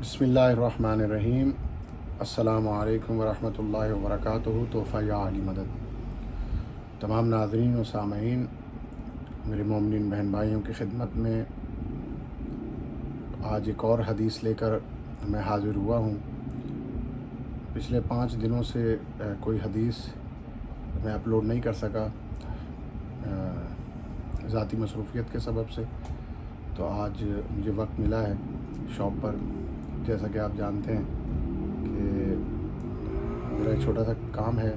بسم اللہ الرحمن الرحیم۔ السلام علیکم ورحمۃ اللہ وبرکاتہ۔ تحفہ یا علی مدد۔ تمام ناظرین و سامعین، میرے مومنین بہن بھائیوں کی خدمت میں آج ایک اور حدیث لے کر میں حاضر ہوا ہوں۔ پچھلے 5 دنوں سے کوئی حدیث میں اپلوڈ نہیں کر سکا ذاتی مصروفیت کے سبب سے، تو آج مجھے وقت ملا ہے شاپ پر۔ جیسا کہ آپ جانتے ہیں کہ میرا ایک چھوٹا سا کام ہے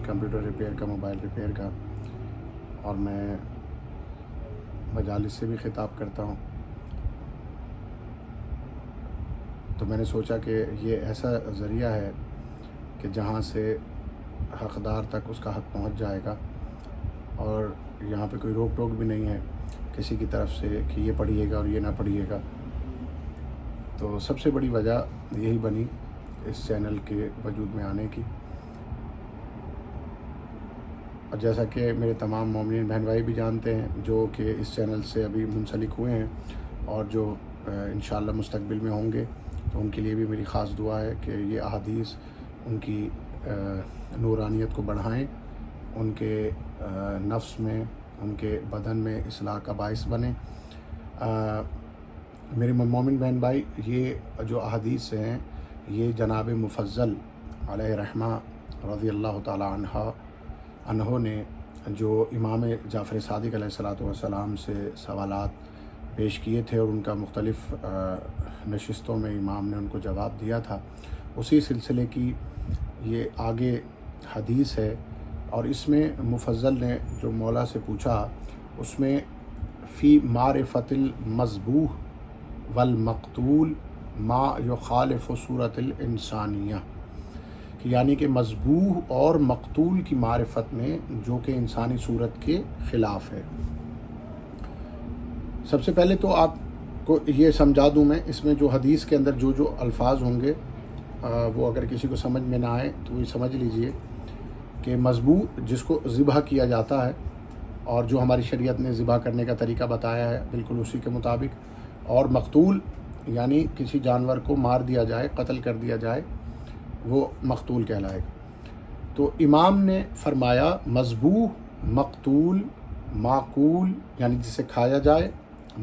کمپیوٹر ریپیئر کا، موبائل ریپیئر کا، اور میں مجالس سے بھی خطاب کرتا ہوں۔ تو میں نے سوچا کہ یہ ایسا ذریعہ ہے کہ جہاں سے حقدار تک اس کا حق پہنچ جائے گا، اور یہاں پہ کوئی روک ٹوک بھی نہیں ہے کسی کی طرف سے کہ یہ پڑھیے گا اور یہ نہ پڑھیے گا۔ تو سب سے بڑی وجہ یہی بنی اس چینل کے وجود میں آنے کی۔ اور جیسا کہ میرے تمام مومنین بہن بھائی بھی جانتے ہیں جو کہ اس چینل سے ابھی منسلک ہوئے ہیں اور جو انشاءاللہ مستقبل میں ہوں گے، تو ان کے لیے بھی میری خاص دعا ہے کہ یہ احادیث ان کی نورانیت کو بڑھائیں، ان کے نفس میں، ان کے بدن میں اصلاح کا باعث بنیں۔ میرے مومن بہن بھائی، یہ جو احادیث ہیں یہ جناب مفضل علیہ رحمہ رضی اللہ تعالی عنہ نے جو امام جعفر صادق علیہ السلام سے سوالات پیش کیے تھے، اور ان کا مختلف نشستوں میں امام نے ان کو جواب دیا تھا، اسی سلسلے کی یہ آگے حدیث ہے۔ اور اس میں مفضل نے جو مولا سے پوچھا، اس میں فی معرفت المذبوح والمقتول ما یخالف صورت الانسانیہ، کہ یعنی کہ مذبوح اور مقتول کی معرفت میں جو کہ انسانی صورت کے خلاف ہے۔ سب سے پہلے تو آپ کو یہ سمجھا دوں میں، اس میں جو حدیث کے اندر جو الفاظ ہوں گے وہ اگر کسی کو سمجھ میں نہ آئے تو وہ سمجھ لیجئے کہ مذبوح جس کو ذبح کیا جاتا ہے، اور جو ہماری شریعت نے ذبح کرنے کا طریقہ بتایا ہے بالکل اسی کے مطابق، اور مقتول یعنی کسی جانور کو مار دیا جائے، قتل کر دیا جائے، وہ مقتول کہلائے گا۔ تو امام نے فرمایا مذبوح، مقتول، معقول یعنی جسے کھایا جائے،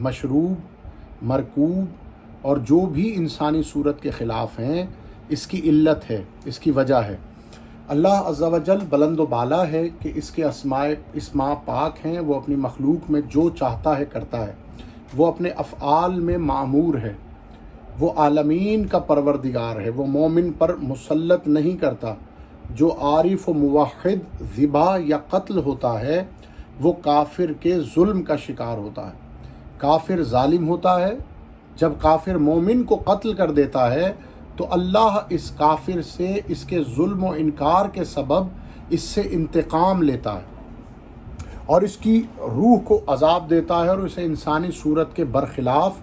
مشروب، مرکوب، اور جو بھی انسانی صورت کے خلاف ہیں، اس کی علت ہے، اس کی وجہ ہے۔ اللہ عز و جل بلند و بالا ہے کہ اس کے اسماء پاک ہیں، وہ اپنی مخلوق میں جو چاہتا ہے کرتا ہے، وہ اپنے افعال میں معمور ہے، وہ عالمین کا پروردگار ہے، وہ مومن پر مسلط نہیں کرتا۔ جو عارف و موحد ذبح یا قتل ہوتا ہے وہ کافر کے ظلم کا شکار ہوتا ہے۔ کافر ظالم ہوتا ہے، جب کافر مومن کو قتل کر دیتا ہے تو اللہ اس کافر سے اس کے ظلم و انکار کے سبب اس سے انتقام لیتا ہے، اور اس کی روح کو عذاب دیتا ہے، اور اسے انسانی صورت کے برخلاف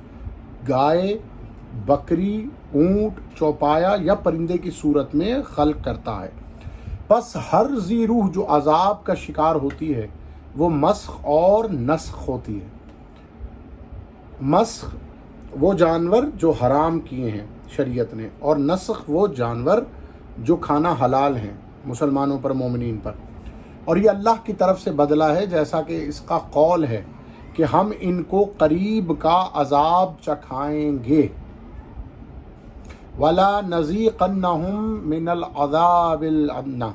گائے، بکری، اونٹ، چوپایا یا پرندے کی صورت میں خلق کرتا ہے۔ پس ہر ذی روح جو عذاب کا شکار ہوتی ہے وہ مسخ اور نسخ ہوتی ہے۔ مسخ وہ جانور جو حرام کیے ہیں شریعت نے، اور نسخ وہ جانور جو کھانا حلال ہیں مسلمانوں پر، مومنین پر۔ اور یہ اللہ کی طرف سے بدلہ ہے، جیسا کہ اس کا قول ہے کہ ہم ان کو قریب کا عذاب چکھائیں گے، وَلَا نَذِيقَنَّهُم مِّنَ الْعَذَابِ الْأَدْنَىٰ،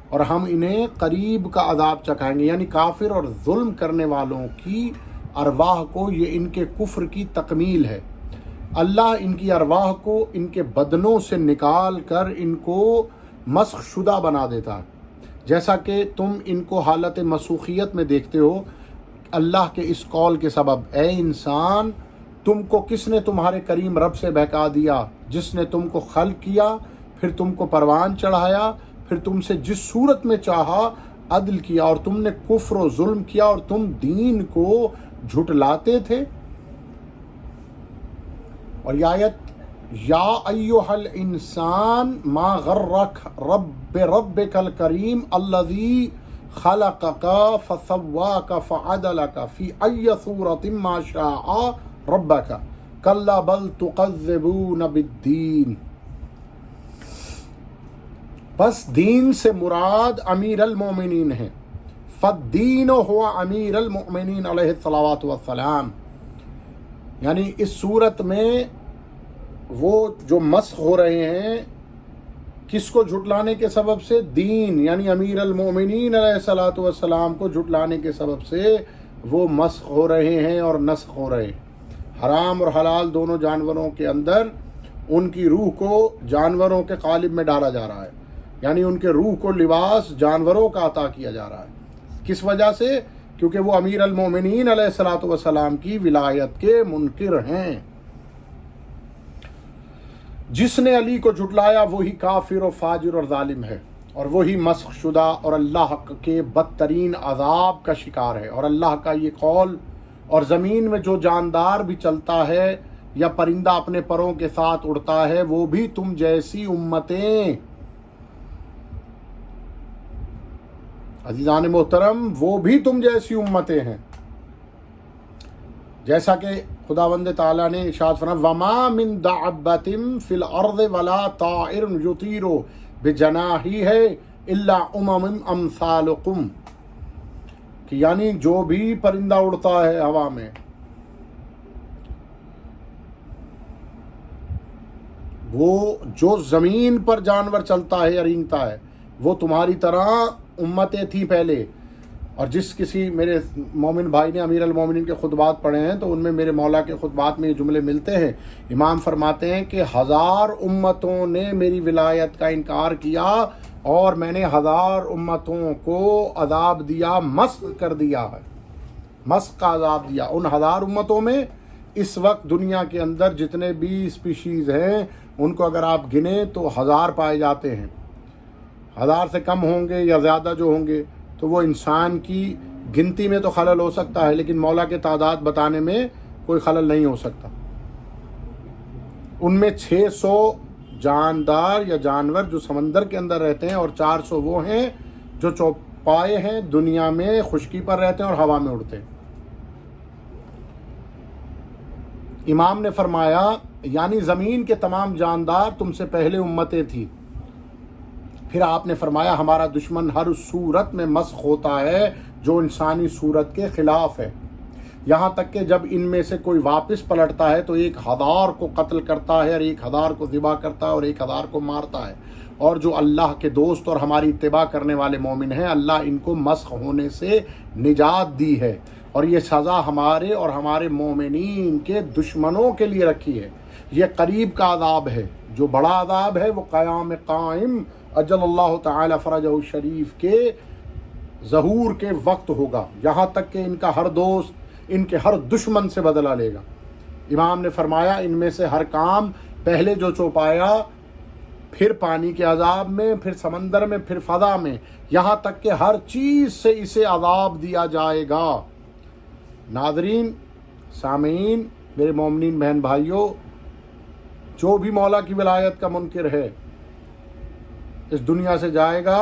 اور ہم انہیں قریب کا عذاب چکھائیں گے، یعنی کافر اور ظلم کرنے والوں کی ارواح کو یہ ان کے کفر کی تکمیل ہے۔ اللہ ان کی ارواح کو ان کے بدنوں سے نکال کر ان کو مسخ شدہ بنا دیتا ہے، جیسا کہ تم ان کو حالت مسوخیت میں دیکھتے ہو اللہ کے اس قول کے سبب، اے انسان، تم کو کس نے تمہارے کریم رب سے بہکا دیا، جس نے تم کو خلق کیا، پھر تم کو پروان چڑھایا، پھر تم سے جس صورت میں چاہا عدل کیا، اور تم نے کفر و ظلم کیا، اور تم دین کو جھٹلاتے تھے۔ اور یہ آیت، یا ایھا الانسان ما غرک بربک الکریم الذی خلقک فسواک فعدلک فی ای صورۃ ما شاء ربک، کلا بل تکذبون بالدین، بس دین سے مراد امیر المومنین ہے، فالدین ہوا امیر المؤمنین علیہ الصلوۃ والسلام، یعنی اس صورت میں وہ جو مسخ ہو رہے ہیں کس کو جھٹلانے کے سبب سے؟ دین، یعنی امیر المؤمنین علیہ الصلوۃ والسلام کو جھٹلانے کے سبب سے وہ مسخ ہو رہے ہیں اور نسخ ہو رہے ہیں۔ حرام اور حلال دونوں جانوروں کے اندر ان کی روح کو جانوروں کے قالب میں ڈالا جا رہا ہے، یعنی ان کے روح کو لباس جانوروں کا عطا کیا جا رہا ہے۔ کس وجہ سے؟ کیونکہ وہ امیر المومنین علیہ الصلوۃ والسلام کی ولایت کے منکر ہیں۔ جس نے علی کو جھٹلایا وہی کافر و فاجر اور ظالم ہے، اور وہی مسخ شدہ اور اللہ کے بدترین عذاب کا شکار ہے۔ اور اللہ کا یہ قول، اور زمین میں جو جاندار بھی چلتا ہے یا پرندہ اپنے پروں کے ساتھ اڑتا ہے وہ بھی تم جیسی امتیں، عزیزان محترم، وہ بھی تم جیسی امتیں ہیں، جیسا کہ خداوند تعالیٰ نے ارشاد فرمایا وَمَا مِن دَابَّةٍ فِي الْأَرْضِ وَلَا طَائِرٌ يُطِيرُ بِجَنَاحِهِ إِلَّا أُمَمٌ أَمْثَالُكُمْ، کہ یعنی جو بھی پرندہ اڑتا ہے ہوا میں، وہ جو زمین پر جانور چلتا ہے یا رینگتا ہے وہ تمہاری طرح امتیں تھیں پہلے۔ اور جس کسی میرے مومن بھائی نے امیر المومنین کے خطبات پڑھے ہیں تو ان میں میرے مولا کے خطبات میں یہ جملے ملتے ہیں۔ امام فرماتے ہیں کہ 1000 امتوں نے میری ولایت کا انکار کیا اور میں نے 1000 امتوں کو عذاب دیا، مسخ کر دیا ہے، مسخ کا عذاب دیا۔ ان 1000 امتوں میں اس وقت دنیا کے اندر جتنے بھی اسپیشیز ہیں ان کو اگر آپ گنیں تو 1000 پائے جاتے ہیں، 1000 سے کم ہوں گے یا زیادہ جو ہوں گے تو وہ انسان کی گنتی میں تو خلل ہو سکتا ہے لیکن مولا کے تعداد بتانے میں کوئی خلل نہیں ہو سکتا۔ ان میں 600 جاندار یا جانور جو سمندر کے اندر رہتے ہیں اور 400 وہ ہیں جو چوپائے ہیں، دنیا میں خشکی پر رہتے ہیں اور ہوا میں اڑتے ہیں۔ امام نے فرمایا یعنی زمین کے تمام جاندار تم سے پہلے امتیں تھیں۔ پھر آپ نے فرمایا ہمارا دشمن ہر صورت میں مسخ ہوتا ہے جو انسانی صورت کے خلاف ہے، یہاں تک کہ جب ان میں سے کوئی واپس پلٹتا ہے تو 1000 کو قتل کرتا ہے اور 1000 کو ذبح کرتا ہے اور 1000 کو مارتا ہے۔ اور جو اللہ کے دوست اور ہماری اتباع کرنے والے مومن ہیں اللہ ان کو مسخ ہونے سے نجات دی ہے، اور یہ سزا ہمارے اور ہمارے مومنین کے دشمنوں کے لیے رکھی ہے۔ یہ قریب کا عذاب ہے، جو بڑا عذاب ہے وہ قیام قائم اجل اللہ تعالی فرجہ شریف کے ظہور کے وقت ہوگا، یہاں تک کہ ان کا ہر دوست ان کے ہر دشمن سے بدلہ لے گا۔ امام نے فرمایا ان میں سے ہر کام پہلے جو چوپایا، پھر پانی کے عذاب میں، پھر سمندر میں، پھر فضا میں، یہاں تک کہ ہر چیز سے اسے عذاب دیا جائے گا۔ ناظرین، سامعین، میرے مومنین بہن بھائیوں، جو بھی مولا کی ولایت کا منکر ہے اس دنیا سے جائے گا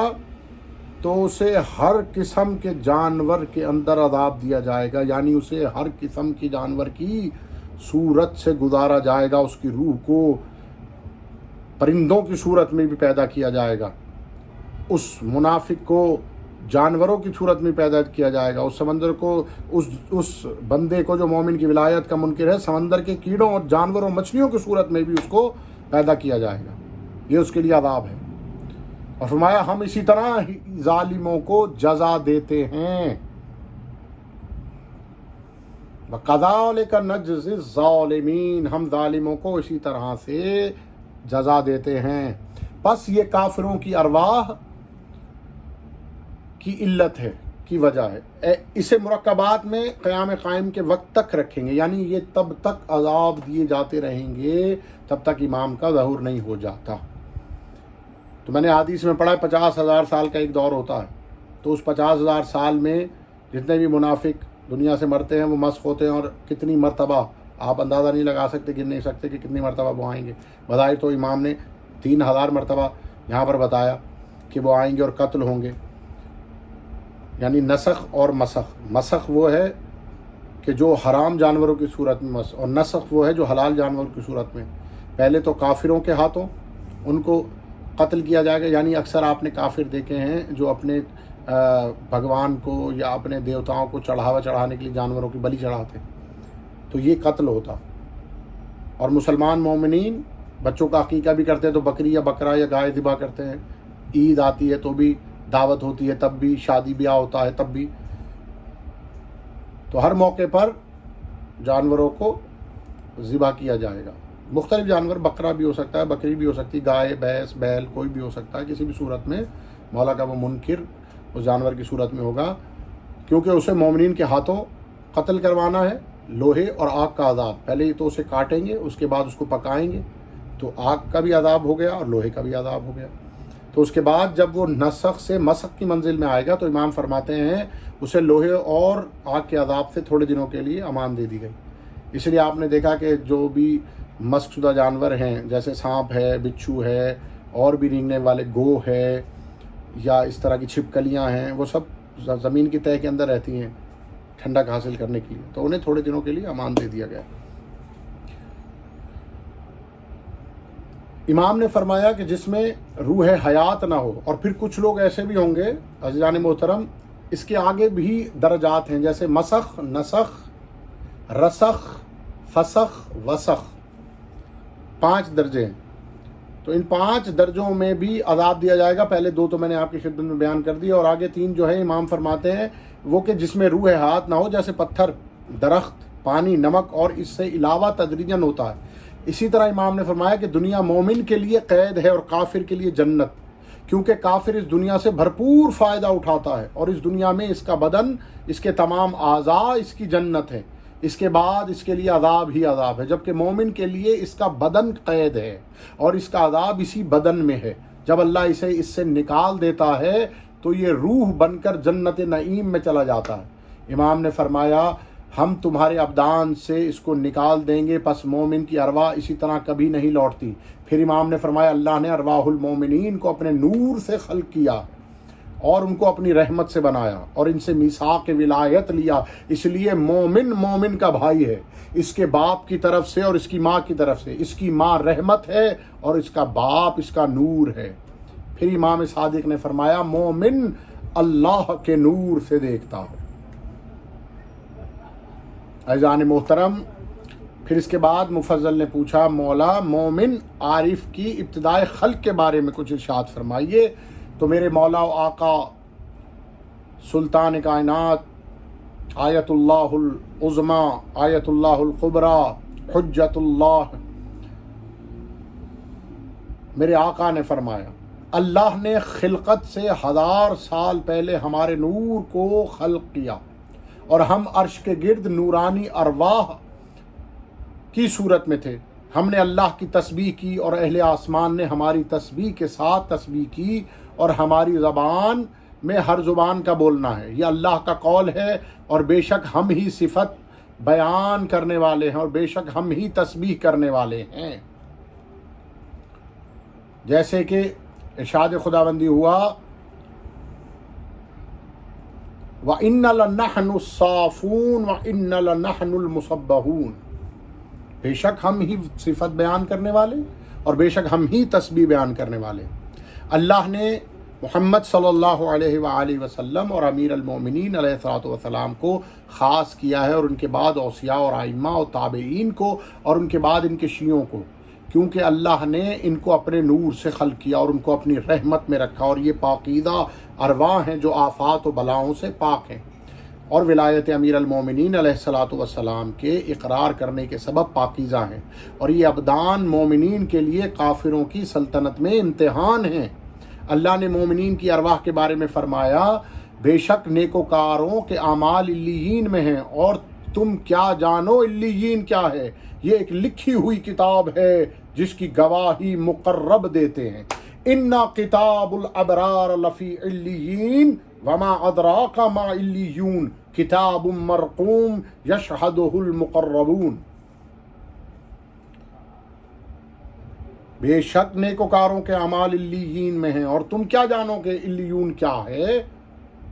تو اسے ہر قسم کے جانور کے اندر عذاب دیا جائے گا، یعنی اسے ہر قسم کی جانور کی صورت سے گزارا جائے گا، اس کی روح کو پرندوں کی صورت میں بھی پیدا کیا جائے گا، اس منافق کو جانوروں کی صورت میں پیدا کیا جائے گا، اس سمندر کو اس بندے کو جو مومن کی ولایت کا منکر ہے سمندر کے کیڑوں اور جانوروں مچھلیوں کی صورت میں بھی اس کو پیدا کیا جائے گا، یہ اس کے لیے عذاب ہے۔ اور فرمایا ہم اسی طرح ظالموں کو جزا دیتے ہیں، وَكَذَلِكَ نَجْزِي الظَّالِمِينَ، ہم ظالموں کو اسی طرح سے جزا دیتے ہیں۔ پس یہ کافروں کی ارواح کی علت ہے، کی وجہ ہے، اسے مرکبات میں قیام قائم کے وقت تک رکھیں گے، یعنی یہ تب تک عذاب دیے جاتے رہیں گے تب تک امام کا ظہور نہیں ہو جاتا۔ تو میں نے حدیث میں پڑھا ہے 50,000 سال کا ایک دور ہوتا ہے، تو اس 50,000 سال میں جتنے بھی منافق دنیا سے مرتے ہیں وہ مسخ ہوتے ہیں، اور کتنی مرتبہ آپ اندازہ نہیں لگا سکتے، گن نہیں سکتے کہ کتنی مرتبہ وہ آئیں گے۔ بظاہر تو امام نے 3000 مرتبہ یہاں پر بتایا کہ وہ آئیں گے اور قتل ہوں گے، یعنی نسخ اور مسخ۔ مسخ وہ ہے کہ جو حرام جانوروں کی صورت میں اور نسخ وہ ہے جو حلال جانوروں کی صورت میں. پہلے تو کافروں کے ہاتھوں ان کو قتل کیا جائے گا. یعنی اکثر آپ نے کافر دیکھے ہیں جو اپنے بھگوان کو یا اپنے دیوتاؤں کو چڑھاوا چڑھانے کے لیے جانوروں کی بلی چڑھاتے، تو یہ قتل ہوتا. اور مسلمان مومنین بچوں کا عقیقہ بھی کرتے ہیں تو بکری یا بکرا یا گائے ذبح کرتے ہیں. عید آتی ہے تو بھی دعوت ہوتی ہے، تب بھی شادی بیاہ ہوتا ہے تب بھی. تو ہر موقع پر جانوروں کو ذبح کیا جائے گا. مختلف جانور، بکرا بھی ہو سکتا ہے، بکری بھی ہو سکتی ہے، گائے بھینس بیل کوئی بھی ہو سکتا ہے. کسی بھی صورت میں مولا کا وہ منکر اس جانور کی صورت میں ہوگا، کیونکہ اسے مومنین کے ہاتھوں قتل کروانا ہے. لوہے اور آگ کا عذاب، پہلے تو اسے کاٹیں گے، اس کے بعد اس کو پکائیں گے، تو آگ کا بھی عذاب ہو گیا اور لوہے کا بھی عذاب ہو گیا. تو اس کے بعد جب وہ نسخ سے مسخ کی منزل میں آئے گا تو امام فرماتے ہیں اسے لوہے اور آگ کے عذاب سے تھوڑے دنوں کے لیے امان دے دی گئی. اس لیے آپ نے دیکھا کہ جو بھی مسخ شدہ جانور ہیں جیسے سانپ ہے، بچھو ہے، اور بھی رینگنے والے گو ہے، یا اس طرح کی چھپکلیاں ہیں، وہ سب زمین کی تہہ کے اندر رہتی ہیں ٹھنڈک حاصل کرنے کے لیے، تو انہیں تھوڑے دنوں کے لیے امان دے دیا گیا. امام نے فرمایا کہ جس میں روح حیات نہ ہو. اور پھر کچھ لوگ ایسے بھی ہوں گے عزیزان محترم، اس کے آگے بھی درجات ہیں، جیسے مسخ، نسخ، رسخ، فسخ، وسخ، 5 درجے ہیں. تو ان 5 درجوں میں بھی عذاب دیا جائے گا. پہلے 2 تو میں نے آپ کی خدمت میں بیان کر دی، اور آگے 3 جو ہے امام فرماتے ہیں وہ کہ جس میں روح حیات نہ ہو، جیسے پتھر، درخت، پانی، نمک، اور اس سے علاوہ تدریجاً ہوتا ہے. اسی طرح امام نے فرمایا کہ دنیا مومن کے لیے قید ہے اور کافر کے لیے جنت، کیونکہ کافر اس دنیا سے بھرپور فائدہ اٹھاتا ہے، اور اس دنیا میں اس کا بدن، اس کے تمام اعضاء اس کی جنت ہے. اس کے بعد اس کے لیے عذاب ہی عذاب ہے، جبکہ مومن کے لیے اس کا بدن قید ہے اور اس کا عذاب اسی بدن میں ہے. جب اللہ اسے اس سے نکال دیتا ہے تو یہ روح بن کر جنت نعیم میں چلا جاتا ہے. امام نے فرمایا ہم تمہارے ابدان سے اس کو نکال دیں گے، پس مومن کی ارواح اسی طرح کبھی نہیں لوٹتی. پھر امام نے فرمایا اللہ نے ارواح المومنین کو اپنے نور سے خلق کیا اور ان کو اپنی رحمت سے بنایا اور ان سے میثاق ولایت لیا. اس لیے مومن کا بھائی ہے، اس کے باپ کی طرف سے اور اس کی ماں کی طرف سے. اس کی ماں رحمت ہے اور اس کا باپ اس کا نور ہے. پھر امام صادق نے فرمایا مومن اللہ کے نور سے دیکھتا ہے. عزیزان محترم، پھر اس کے بعد مفضل نے پوچھا مولا مومن عارف کی ابتدائے خلق کے بارے میں کچھ ارشاد فرمائیے. تو میرے مولا و آقا سلطان کائنات، آیت اللہ العظمی، آیت اللہ الکبریٰ، حجت اللہ، میرے آقا نے فرمایا اللہ نے خلقت سے 1000 سال پہلے ہمارے نور کو خلق کیا اور ہم عرش کے گرد نورانی ارواح کی صورت میں تھے. ہم نے اللہ کی تسبیح کی اور اہل آسمان نے ہماری تسبیح کے ساتھ تسبیح کی، اور ہماری زبان میں ہر زبان کا بولنا ہے. یہ اللہ کا قول ہے، اور بے شک ہم ہی صفت بیان کرنے والے ہیں، اور بے شک ہم ہی تسبیح کرنے والے ہیں. جیسے کہ ارشاد خداوندی ہوا وَإِنَّ لَنَحْنُ الصَّافُونَ وَإِنَّ لَنَحْنُ الْمُسَبِّحُونَ. بے شک ہم ہی صفت بیان کرنے والے اور بے شک ہم ہی تسبیح بیان کرنے والے. اللہ نے محمد صلی اللہ علیہ وآلہ وسلم اور امیر المومنین علیہ الصلوۃ والسلام کو خاص کیا ہے، اور ان کے بعد اوصیاء اور ائمہ اور تابعین کو، اور ان کے بعد ان کے شیعوں کو، کیونکہ اللہ نے ان کو اپنے نور سے خلق کیا اور ان کو اپنی رحمت میں رکھا، اور یہ پاکیزہ ارواح ہیں جو آفات و بلاؤں سے پاک ہیں، اور ولایت امیر المومنین علیہ الصلوۃ والسلام کے اقرار کرنے کے سبب پاکیزہ ہیں. اور یہ ابدان مومنین کے لیے کافروں کی سلطنت میں امتحان ہیں. اللہ نے مومنین کی ارواح کے بارے میں فرمایا بے شک نیکوکاروں کے اعمال علیین میں ہیں، اور تم کیا جانو علیین کیا ہے؟ یہ ایک لکھی ہوئی کتاب ہے جس کی گواہی مقرب دیتے ہیں. اِنَّا کتاب الابرار لفی علیین وما ادراک ما علیون کتاب مرقوم یشہدہ المقربون. بے شک نیکوکاروں کے اعمال علیین میں ہیں، اور تم کیا جانو کہ علیون کیا ہے؟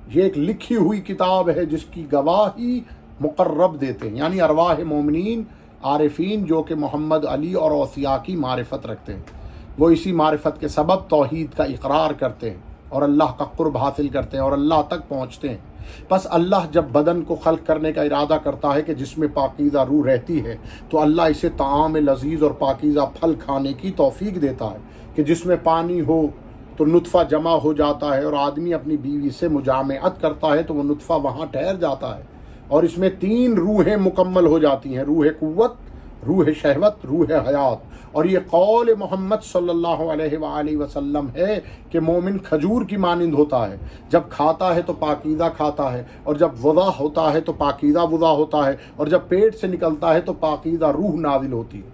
یہ ایک لکھی ہوئی کتاب ہے جس کی گواہی مقرب دیتے ہیں، یعنی ارواح مومنین عارفین جو کہ محمد علی اور اوصیاء کی معرفت رکھتے ہیں، وہ اسی معرفت کے سبب توحید کا اقرار کرتے ہیں اور اللہ کا قرب حاصل کرتے ہیں اور اللہ تک پہنچتے ہیں۔ بس اللہ جب بدن کو خلق کرنے کا ارادہ کرتا ہے کہ جس میں پاکیزہ روح رہتی ہے، تو اللہ اسے طعام لذیذ اور پاکیزہ پھل کھانے کی توفیق دیتا ہے کہ جس میں پانی ہو تو نطفہ جمع ہو جاتا ہے، اور آدمی اپنی بیوی سے مجامعت کرتا ہے تو وہ نطفہ وہاں ٹھہر جاتا ہے، اور اس میں 3 روحیں مکمل ہو جاتی ہیں، روح قوت، روح شہوت، روح حیات۔ اور یہ قول محمد صلی اللہ علیہ وآلہ وسلم ہے کہ مومن کھجور کی مانند ہوتا ہے، جب کھاتا ہے تو پاکیزہ کھاتا ہے، اور جب وضع ہوتا ہے تو پاکیزہ وضع ہوتا ہے، اور جب پیٹ سے نکلتا ہے تو پاکیزہ روح نازل ہوتی ہے۔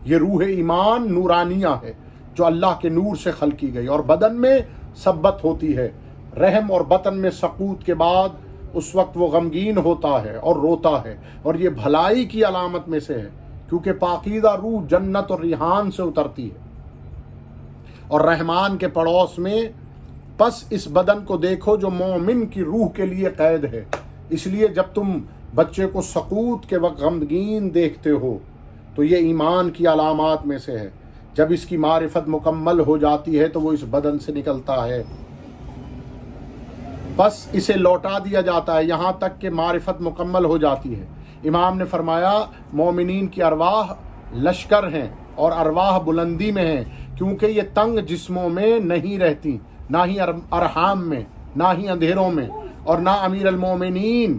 یہ روح ایمان نورانیہ ہے جو اللہ کے نور سے خلق کی گئی، اور بدن میں ثبت ہوتی ہے۔ رحم اور بطن میں سقوط کے بعد اس وقت وہ غمگین ہوتا ہے اور روتا ہے، اور یہ بھلائی کی علامت میں سے ہے، کیونکہ پاکیزہ روح جنت اور ریحان سے اترتی ہے اور رحمان کے پڑوس میں۔ پس اس بدن کو دیکھو جو مومن کی روح کے لیے قید ہے، اس لیے جب تم بچے کو سقوط کے وقت غمگین دیکھتے ہو تو یہ ایمان کی علامات میں سے ہے۔ جب اس کی معرفت مکمل ہو جاتی ہے تو وہ اس بدن سے نکلتا ہے، بس اسے لوٹا دیا جاتا ہے یہاں تک کہ معرفت مکمل ہو جاتی ہے۔ امام نے فرمایا مومنین کی ارواح لشکر ہیں اور ارواح بلندی میں ہیں، کیونکہ یہ تنگ جسموں میں نہیں رہتی، نہ ہی ارحام میں، نہ ہی اندھیروں میں، اور نہ امیر المومنین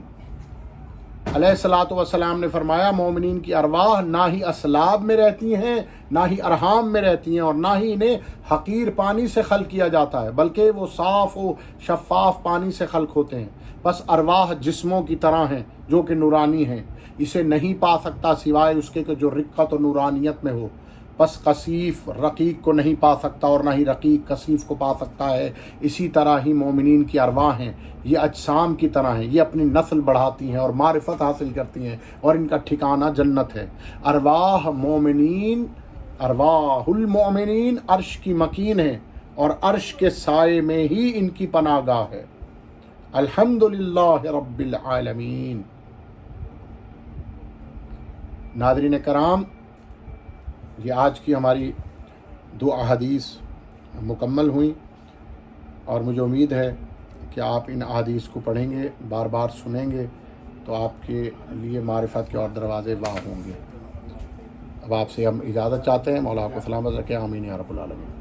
علیہ الصلوۃ والسلام نے فرمایا مومنین کی ارواح نہ ہی اسلاب میں رہتی ہیں، نہ ہی ارحام میں رہتی ہیں، اور نہ ہی انہیں حقیر پانی سے خلق کیا جاتا ہے، بلکہ وہ صاف و شفاف پانی سے خلق ہوتے ہیں۔ بس ارواح جسموں کی طرح ہیں جو کہ نورانی ہیں، اسے نہیں پا سکتا سوائے اس کے کہ جو رقت و نورانیت میں ہو۔ بس کثیف رقیق کو نہیں پا سکتا اور نہ ہی رقیق کثیف کو پا سکتا ہے۔ اسی طرح ہی مومنین کی ارواح ہیں، یہ اجسام کی طرح ہیں، یہ اپنی نسل بڑھاتی ہیں اور معرفت حاصل کرتی ہیں، اور ان کا ٹھکانہ جنت ہے۔ ارواح مومنین، ارواح المومنین عرش کی مکین ہیں، اور عرش کے سائے میں ہی ان کی پناہ گاہ ہے۔ الحمدللہ رب العالمین۔ ناظرین کرام، یہ آج کی ہماری 2 احادیث مکمل ہوئیں، اور مجھے امید ہے کہ آپ ان احادیث کو پڑھیں گے، بار بار سنیں گے، تو آپ کے لیے معرفت کے اور دروازے واہ ہوں گے۔ اب آپ سے ہم اجازت چاہتے ہیں، مولا آپ کو سلامت رکھے، آمین یا رب العالمین۔